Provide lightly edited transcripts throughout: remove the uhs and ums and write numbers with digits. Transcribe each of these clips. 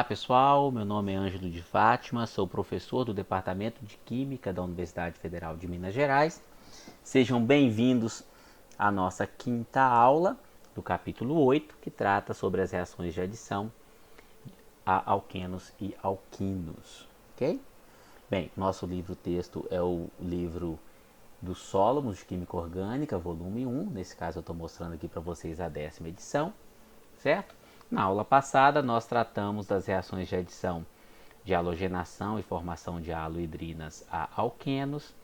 pessoal, meu nome é Ângelo de Fátima, sou professor do Departamento de Química da Universidade Federal de Minas Gerais. Sejam bem-vindos à nossa quinta aula do capítulo 8, que trata sobre as reações de adição a alquenos e alquinos, ok? Bem, nosso livro-texto é o livro dos Solomos de Química Orgânica, volume 1, nesse caso eu estou mostrando aqui para vocês a 10ª edição, certo? Na aula passada, nós tratamos das reações de adição de halogenação e formação de halohidrinas a alquenos.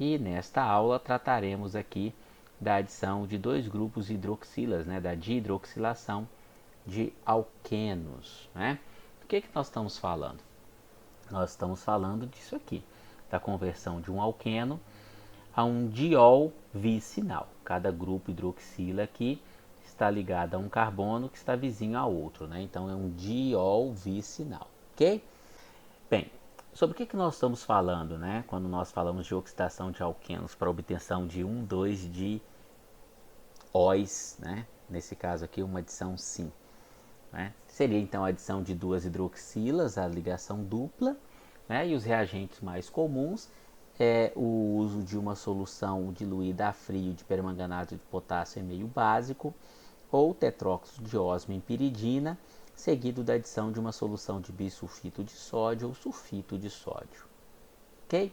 E nesta aula trataremos aqui da adição de dois grupos hidroxilas, da dihidroxilação de alquenos. Do que nós estamos falando? Nós estamos falando disso aqui, da conversão de um alqueno a um diol vicinal. Cada grupo hidroxila aqui está ligado a um carbono que está vizinho ao outro, Então é um diol vicinal, ok? Bem, sobre o que nós estamos falando, Quando nós falamos de oxidação de alquenos para obtenção de 2 dióis, Nesse caso aqui uma adição sim, Seria então a adição de duas hidroxilas, a ligação dupla, E os reagentes mais comuns é o uso de uma solução diluída a frio de permanganato de potássio em meio básico ou tetróxido de ósmio em piridina, seguido da adição de uma solução de bisulfito de sódio ou sulfito de sódio. Ok?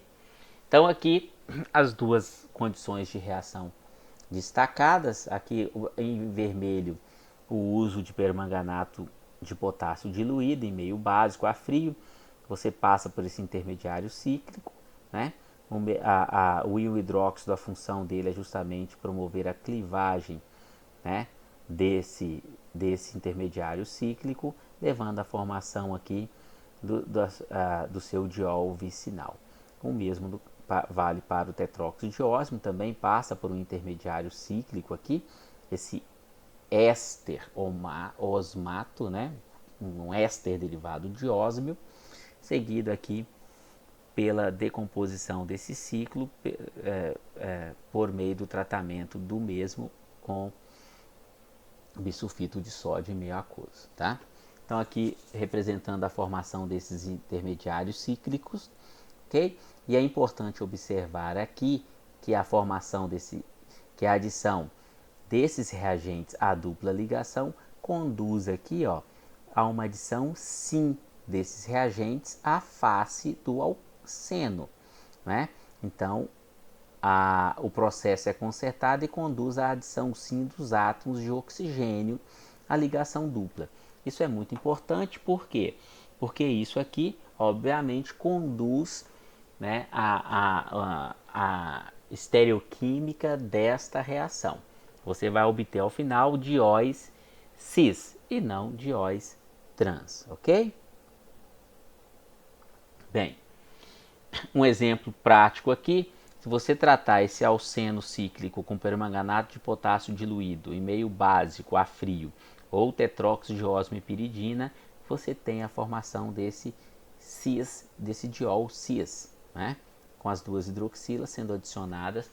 Então aqui as duas condições de reação destacadas, aqui em vermelho o uso de permanganato de potássio diluído em meio básico a frio, você passa por esse intermediário cíclico, o íon hidróxido, a função dele é justamente promover a clivagem, desse intermediário cíclico, levando à formação aqui do seu diol vicinal. O mesmo vale para o tetróxido de ósmio, também passa por um intermediário cíclico aqui, esse éster osmato, um éster derivado de ósmio, seguido aqui pela decomposição desse ciclo por meio do tratamento do mesmo com bisulfito de sódio em meio aquoso, Então aqui representando a formação desses intermediários cíclicos, ok? E é importante observar aqui que a formação que a adição desses reagentes à dupla ligação conduz aqui, a uma adição sim desses reagentes à face do alceno, Então o processo é consertado e conduz à adição sim dos átomos de oxigênio à ligação dupla. Isso é muito importante, por quê? Porque isso aqui, obviamente, conduz a estereoquímica desta reação. Você vai obter ao final dióis cis e não dióis trans, ok? Bem, um exemplo prático aqui, se você tratar esse alceno cíclico com permanganato de potássio diluído em meio básico a frio ou tetróxido de ósmio e piridina, você tem a formação desse cis, desse diol cis, com as duas hidroxilas sendo adicionadas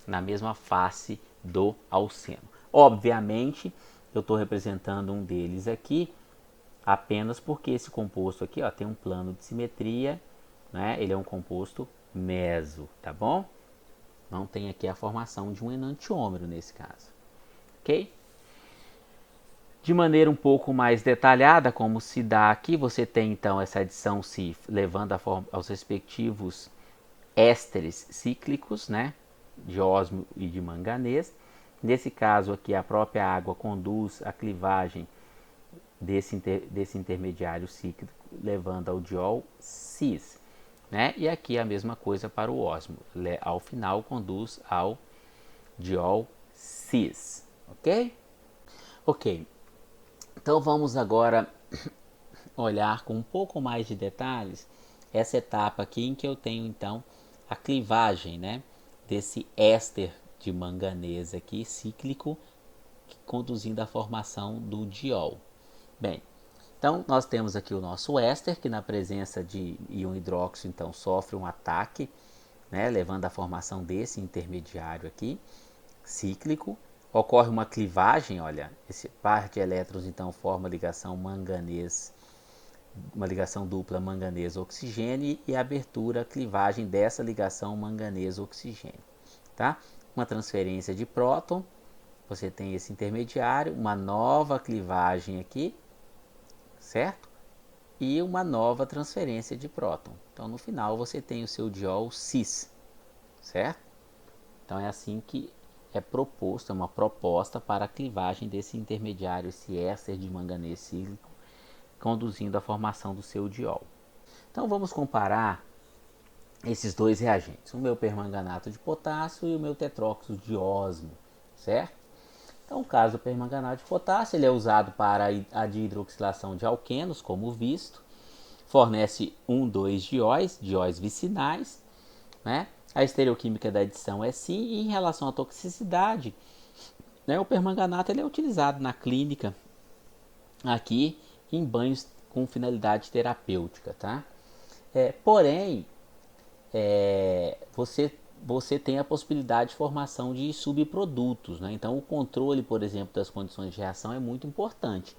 na mesma face do alceno. Obviamente, eu estou representando um deles aqui apenas porque esse composto aqui tem um plano de simetria, ele é um composto meso, tá bom? Não tem aqui a formação de um enantiômero nesse caso, ok? De maneira um pouco mais detalhada, como se dá aqui, você tem então essa adição se levando aos respectivos ésteres cíclicos, de ósmio e de manganês. Nesse caso aqui, a própria água conduz a clivagem desse intermediário cíclico, levando ao diol cis. E aqui a mesma coisa para o ósmio, ao final conduz ao diol cis, ok? Ok, então vamos agora olhar com um pouco mais de detalhes essa etapa aqui em que eu tenho então a clivagem, desse éster de manganês aqui cíclico, conduzindo à formação do diol. Bem, então nós temos aqui o nosso éster, que na presença de íon hidróxido então sofre um ataque, levando à formação desse intermediário aqui cíclico. Ocorre uma clivagem, olha, esse par de elétrons então forma a ligação manganês uma ligação dupla manganês-oxigênio e abertura, clivagem dessa ligação manganês-oxigênio, tá? Uma transferência de próton, você tem esse intermediário, uma nova clivagem aqui, certo? E uma nova transferência de próton. Então, no final, você tem o seu diol cis, certo? Então, é assim que é proposto, é uma proposta para a clivagem desse intermediário, esse éster de manganês cíclico, conduzindo à formação do seu diol. Então, vamos comparar esses dois reagentes, o meu permanganato de potássio e o meu tetróxido de ósmio, certo? Então, o caso do permanganato de potássio, ele é usado para a dihidroxilação de alquenos, como visto, fornece 2 dióis vicinais, né? A estereoquímica da adição é sim, e em relação à toxicidade, né, o permanganato ele é utilizado na clínica aqui em banhos com finalidade terapêutica, tá? Porém, você tem a possibilidade de formação de subprodutos, né? Então, o controle, por exemplo, das condições de reação é muito importante.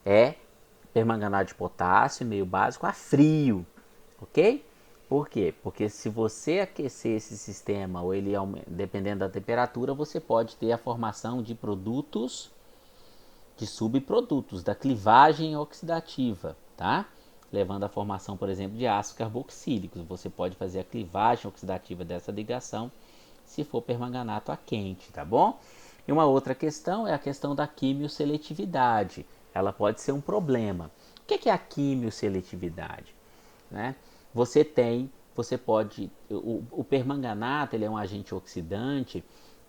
É permanganato de potássio, meio básico, a frio, ok? Por quê? Porque se você aquecer esse sistema, ou ele dependendo da temperatura, você pode ter a formação de produtos, de subprodutos, da clivagem oxidativa, tá? Levando à formação, por exemplo, de ácidos carboxílicos. Você pode fazer a clivagem oxidativa dessa ligação se for permanganato a quente, tá bom? E uma outra questão é a questão da quimioseletividade. Ela pode ser um problema. O que é a quimioseletividade? Né? Você pode, o permanganato ele é um agente oxidante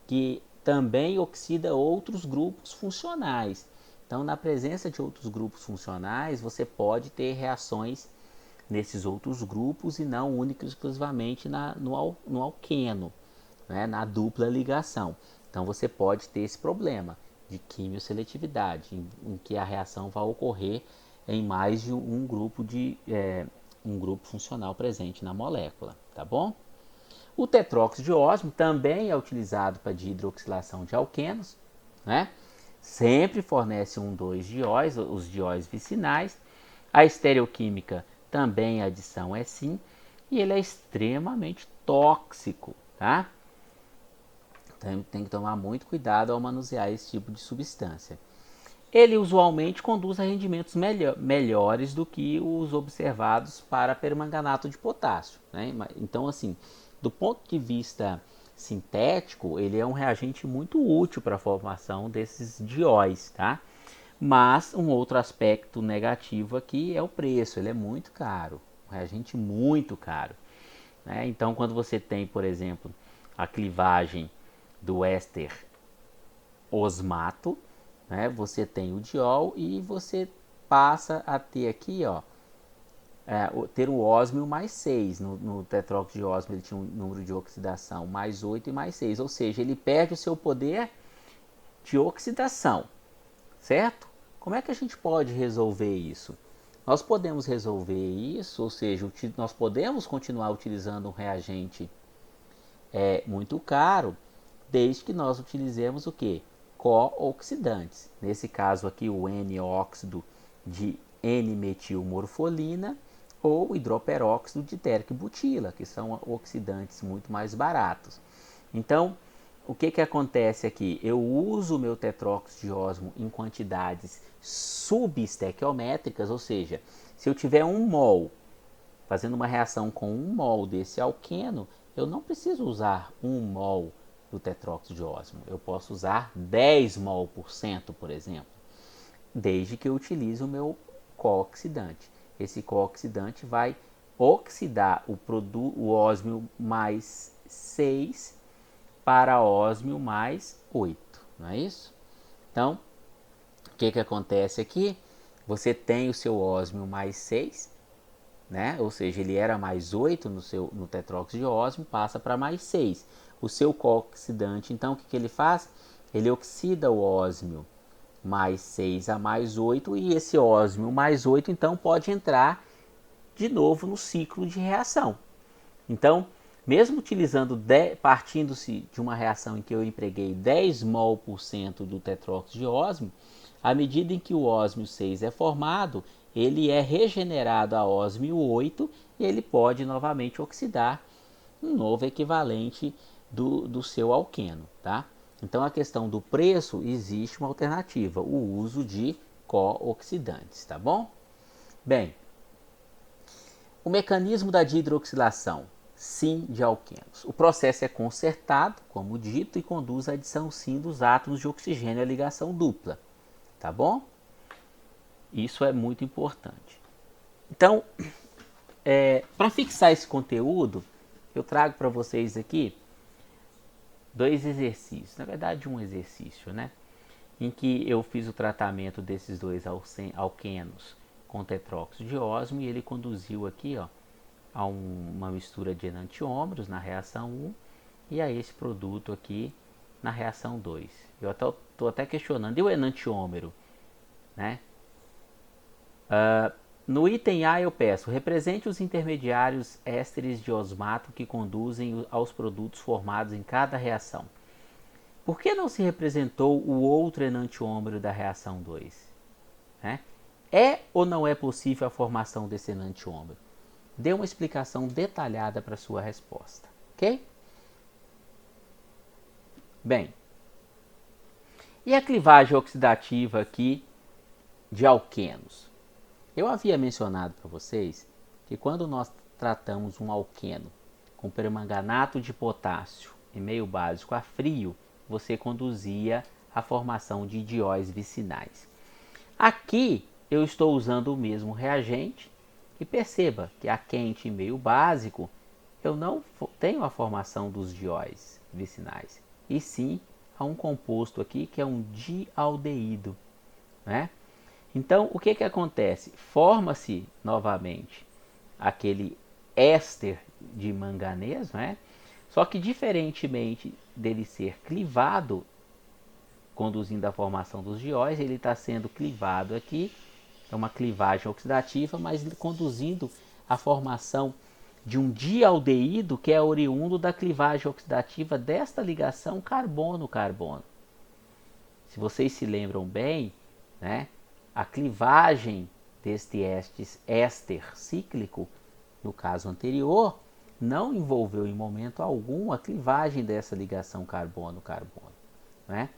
que também oxida outros grupos funcionais. Então, na presença de outros grupos funcionais, você pode ter reações nesses outros grupos e não única e exclusivamente no alqueno, né, na dupla ligação. Então, você pode ter esse problema de quimioseletividade, em que a reação vai ocorrer em mais de um grupo um grupo funcional presente na molécula, tá bom? O tetróxido de ósmio também é utilizado para dihidroxilação de alquenos, né? Sempre fornece 2 dióis, os dióis vicinais. A estereoquímica também a adição é sim, e ele é extremamente tóxico, tá? Então, tem que tomar muito cuidado ao manusear esse tipo de substância. Ele usualmente conduz a rendimentos melhores do que os observados para permanganato de potássio, né? Então, assim, do ponto de vista sintético, ele é um reagente muito útil para a formação desses dióis, tá? Mas um outro aspecto negativo aqui é o preço, ele é muito caro, um reagente muito caro, né? Então, quando você tem, por exemplo, a clivagem do éster osmato, né, você tem o diol e você passa a ter aqui, ó, ter o ósmio mais 6. No tetróxido de ósmio ele tinha um número de oxidação mais 8 e mais 6, ou seja, ele perde o seu poder de oxidação, certo? Como é que a gente pode resolver isso? Nós podemos resolver isso, ou seja, nós podemos continuar utilizando um reagente muito caro, desde que nós utilizemos o que? Co-oxidantes. Nesse caso aqui, o N-óxido de N-metilmorfolina ou hidroperóxido de térquico-butila, que são oxidantes muito mais baratos. Então, o que acontece aqui? Eu uso o meu tetróxido de ósmio em quantidades subestequiométricas, ou seja, se eu tiver 1 mol fazendo uma reação com 1 mol desse alqueno, eu não preciso usar 1 mol do tetróxido de ósmio. Eu posso usar 10 mol por cento, por exemplo, desde que eu utilize o meu co-oxidante. Esse co-oxidante vai oxidar o ósmio mais 6 para ósmio mais 8, não é isso? Então, o que acontece aqui? Você tem o seu ósmio mais 6, né? Ou seja, ele era mais 8 no tetróxido de ósmio, passa para mais 6. O seu co-oxidante, então, o que ele faz? Ele oxida o ósmio mais 6 a mais 8, e esse ósmio mais 8, então, pode entrar de novo no ciclo de reação. Então, mesmo utilizando, partindo-se de uma reação em que eu empreguei 10 mol por cento do tetróxido de ósmio, à medida em que o ósmio 6 é formado, ele é regenerado a ósmio 8 e ele pode novamente oxidar um novo equivalente do seu alqueno, tá? Então a questão do preço, existe uma alternativa, o uso de co-oxidantes, tá bom? Bem, o mecanismo da dihidroxilação, sim, de alquenos. O processo é concertado, como dito, e conduz à adição sim dos átomos de oxigênio à ligação dupla, tá bom? Isso é muito importante. Então, para fixar esse conteúdo, eu trago para vocês aqui dois exercícios, na verdade um exercício, né? Em que eu fiz o tratamento desses dois alquenos com tetróxido de ósmio e ele conduziu aqui, ó, a uma mistura de enantiômeros na reação 1 e a esse produto aqui na reação 2. Eu estou até questionando, e o enantiômero, né? No item A eu peço, represente os intermediários ésteres de osmato que conduzem aos produtos formados em cada reação. Por que não se representou o outro enantiômero da reação 2? Né? É ou não é possível a formação desse enantiômero? Dê uma explicação detalhada para a sua resposta, ok? Bem, e a clivagem oxidativa aqui de alquenos? Eu havia mencionado para vocês que quando nós tratamos um alqueno com permanganato de potássio em meio básico a frio, você conduzia a formação de dióis vicinais. Aqui eu estou usando o mesmo reagente e perceba que a quente em meio básico eu não tenho a formação dos dióis vicinais, e sim a um composto aqui que é um dialdeído, né? Então, o que acontece? Forma-se novamente aquele éster de manganês, né? Só que diferentemente dele ser clivado, conduzindo à formação dos dióis, ele está sendo clivado aqui, é uma clivagem oxidativa, mas conduzindo à formação de um dialdeído que é oriundo da clivagem oxidativa desta ligação carbono-carbono. Se vocês se lembram bem, né? A clivagem deste éster cíclico, no caso anterior, não envolveu em momento algum a clivagem dessa ligação carbono-carbono, né?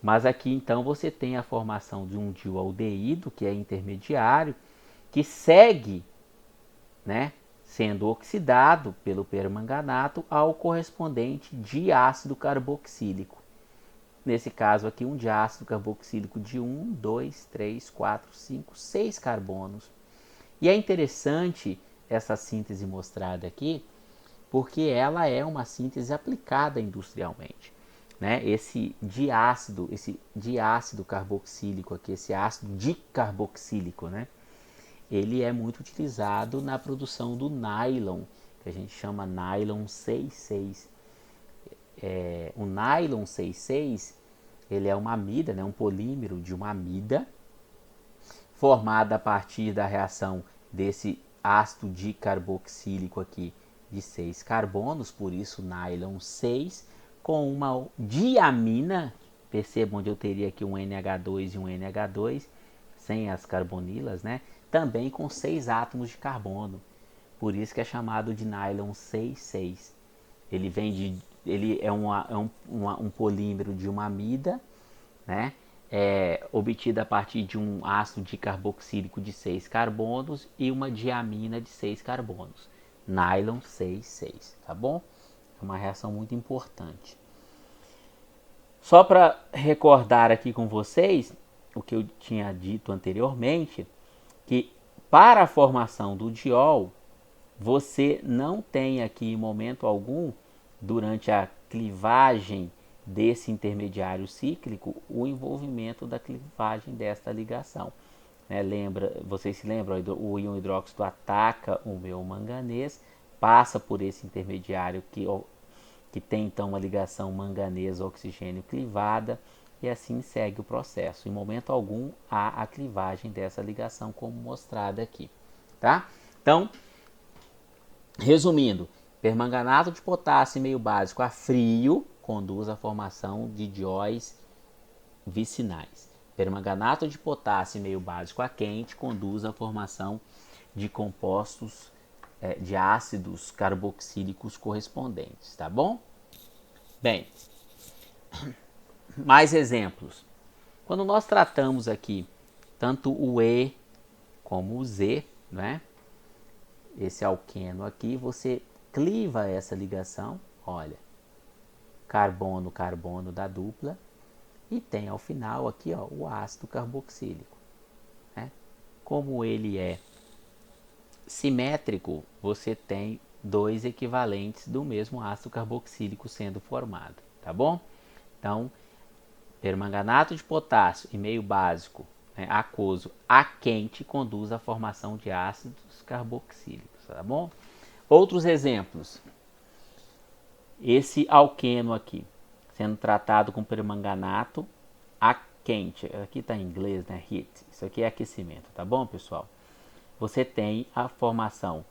Mas aqui então você tem a formação de um dialdeído, que é intermediário, que segue, né, sendo oxidado pelo permanganato ao correspondente diácido carboxílico. Nesse caso aqui, um diácido carboxílico de 1, 2, 3, 4, 5, 6 carbonos. E é interessante essa síntese mostrada aqui, porque ela é uma síntese aplicada industrialmente, né? Esse diácido carboxílico aqui, esse ácido dicarboxílico, né? Ele é muito utilizado na produção do nylon, que a gente chama nylon 66. O nylon 66, ele é uma amida, né, um polímero de uma amida, formada a partir da reação desse ácido dicarboxílico aqui de 6 carbonos, por isso nylon 6, com uma diamina, percebam onde eu teria aqui um NH2 e um NH2, sem as carbonilas, né? Também com 6 átomos de carbono, por isso que é chamado de nylon 66. Ele é um polímero de uma amida, né? Obtida a partir de um ácido dicarboxílico de 6 carbonos e uma diamina de 6 carbonos. Nylon 66, tá bom? É uma reação muito importante. Só para recordar aqui com vocês o que eu tinha dito anteriormente, que para a formação do diol, você não tem aqui em momento algum, durante a clivagem desse intermediário cíclico, o envolvimento da clivagem desta ligação. Vocês se lembram, o íon hidróxido ataca o meu manganês, passa por esse intermediário que tem então uma ligação manganês-oxigênio clivada, e assim segue o processo. Em momento algum há a clivagem dessa ligação, como mostrada aqui, tá? Então, resumindo, permanganato de potássio em meio básico a frio conduz à formação de dióis vicinais. Permanganato de potássio em meio básico a quente conduz à formação de compostos de ácidos carboxílicos correspondentes, tá bom? Bem, mais exemplos. Quando nós tratamos aqui tanto o E como o Z, né? Esse alqueno aqui, você cliva essa ligação, olha, carbono, carbono da dupla, e tem ao final aqui, ó, o ácido carboxílico, né? Como ele é simétrico, você tem dois equivalentes do mesmo ácido carboxílico sendo formado, tá bom? Então, permanganato de potássio e meio básico, né, aquoso a quente conduz à formação de ácidos carboxílicos, tá bom? Outros exemplos. Esse alqueno aqui, sendo tratado com permanganato a quente. Aqui está em inglês, né? Heat. Isso aqui é aquecimento, tá bom, pessoal? Você tem a formação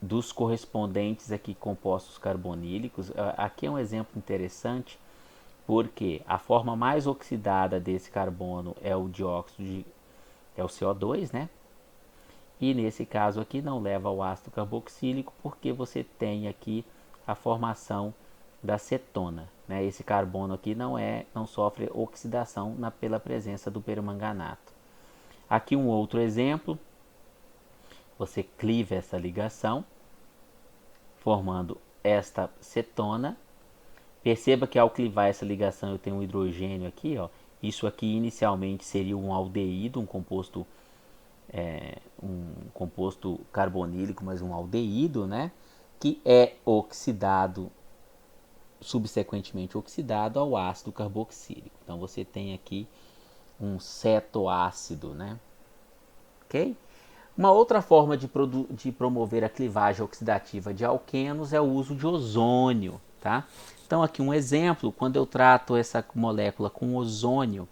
dos correspondentes aqui compostos carbonílicos. Aqui é um exemplo interessante, porque a forma mais oxidada desse carbono é o é o CO2, né? E nesse caso aqui não leva ao ácido carboxílico, porque você tem aqui a formação da cetona, né? Esse carbono aqui não sofre oxidação pela presença do permanganato. Aqui um outro exemplo, você cliva essa ligação, formando esta cetona. Perceba que ao clivar essa ligação eu tenho um hidrogênio aqui, ó. Isso aqui inicialmente seria um aldeído, um composto carbonílico, mas um aldeído, né? Que é oxidado, subsequentemente oxidado ao ácido carboxílico. Então você tem aqui um cetoácido, né? Ok? Uma outra forma de promover a clivagem oxidativa de alquenos é o uso de ozônio, tá? Então aqui um exemplo, quando eu trato essa molécula com ozônio,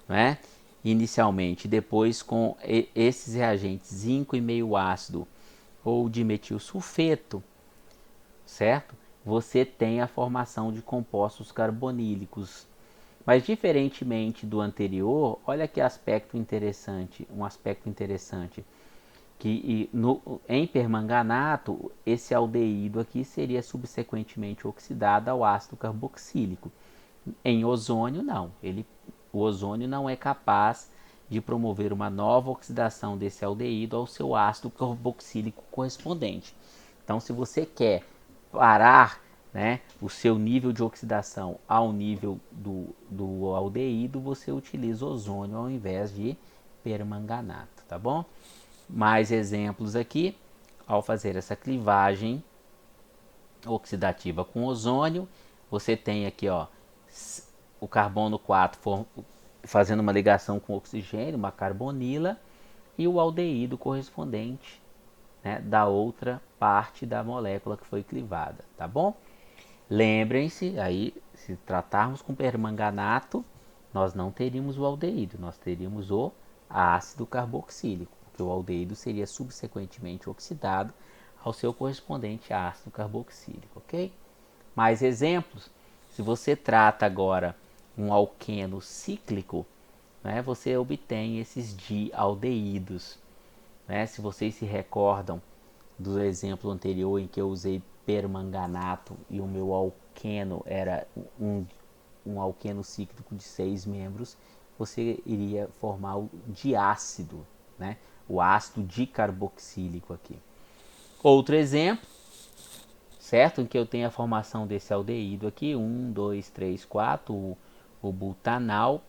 né? Inicialmente, depois com esses reagentes zinco e meio ácido ou dimetilsulfeto, certo? Você tem a formação de compostos carbonílicos. Mas diferentemente do anterior, olha que aspecto interessante, um aspecto interessante, que em permanganato, esse aldeído aqui seria subsequentemente oxidado ao ácido carboxílico. Em ozônio, não. O ozônio não é capaz de promover uma nova oxidação desse aldeído ao seu ácido carboxílico correspondente. Então, se você quer parar, né, o seu nível de oxidação ao nível do aldeído, você utiliza ozônio ao invés de permanganato, tá bom? Mais exemplos aqui, ao fazer essa clivagem oxidativa com ozônio, você tem aqui, ó, o carbono 4 fazendo uma ligação com oxigênio, uma carbonila, e o aldeído correspondente, né, da outra parte da molécula que foi clivada, tá bom? Lembrem-se, aí, se tratarmos com permanganato, nós não teríamos o aldeído, nós teríamos o ácido carboxílico, porque o aldeído seria subsequentemente oxidado ao seu correspondente ácido carboxílico, ok? Mais exemplos, se você trata agora um alqueno cíclico, né, você obtém esses dialdeídos. Né? Se vocês se recordam do exemplo anterior em que eu usei permanganato e o meu alqueno era um alqueno cíclico de 6 membros, você iria formar o diácido, né? O ácido dicarboxílico aqui. Outro exemplo, certo? Em que eu tenho a formação desse aldeído aqui, 1, 2, 3, 4, o butanal,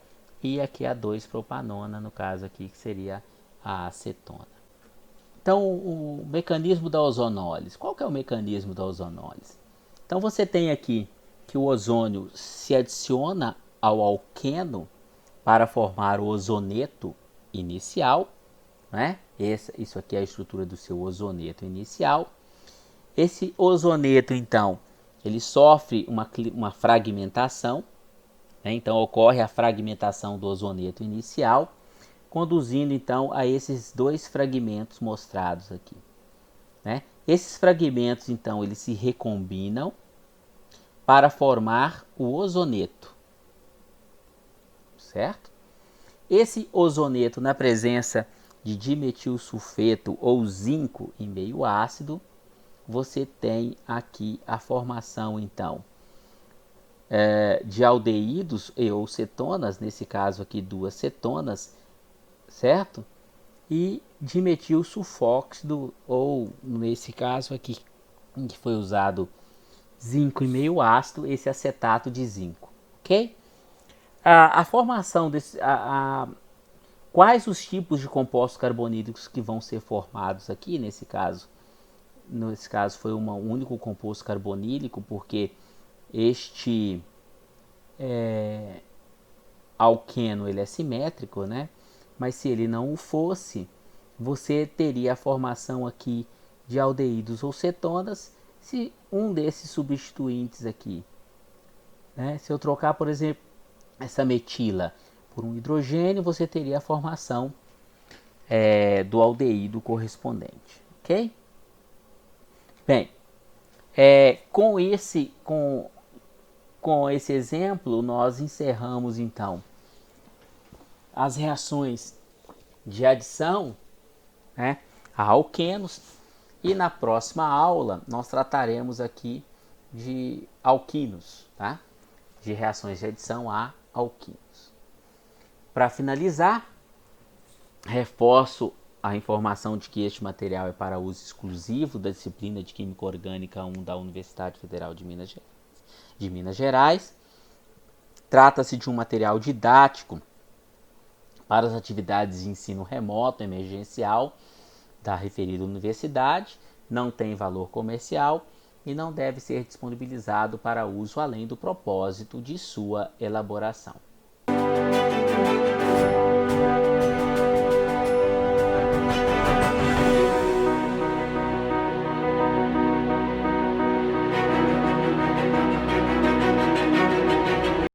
e aqui a 2-propanona, no caso aqui, que seria a acetona. Então, o mecanismo da ozonólise. Qual que é o mecanismo da ozonólise? Então, você tem aqui que o ozônio se adiciona ao alqueno para formar o ozoneto inicial, né? Isso aqui é a estrutura do seu ozoneto inicial. Esse ozoneto, então, ele sofre uma fragmentação, né? Então, ocorre a fragmentação do ozoneto inicial, conduzindo então a esses dois fragmentos mostrados aqui, né? Esses fragmentos então eles se recombinam para formar o ozoneto, certo? Esse ozoneto na presença de dimetilsulfeto ou zinco em meio ácido, você tem aqui a formação então de aldeídos ou cetonas, nesse caso aqui 2 cetonas, certo? E dimetilsulfóxido, ou nesse caso aqui que foi usado zinco em meio ácido, esse acetato de zinco, ok? A formação desse, quais os tipos de compostos carbonílicos que vão ser formados aqui nesse caso? Nesse caso foi um único composto carbonílico, porque este alqueno ele é simétrico, né? Mas se ele não o fosse, você teria a formação aqui de aldeídos ou cetonas se um desses substituintes aqui, né? Se eu trocar, por exemplo, essa metila por um hidrogênio, você teria a formação do aldeído correspondente, ok? Bem, com esse exemplo, nós encerramos então as reações de adição, né, a alquenos, e na próxima aula nós trataremos aqui de alquinos, tá? De reações de adição a alquinos. Para finalizar, reforço a informação de que este material é para uso exclusivo da disciplina de Química Orgânica 1 da Universidade Federal de Minas Gerais. Trata-se de um material didático para as atividades de ensino remoto emergencial da referida universidade, não tem valor comercial e não deve ser disponibilizado para uso além do propósito de sua elaboração.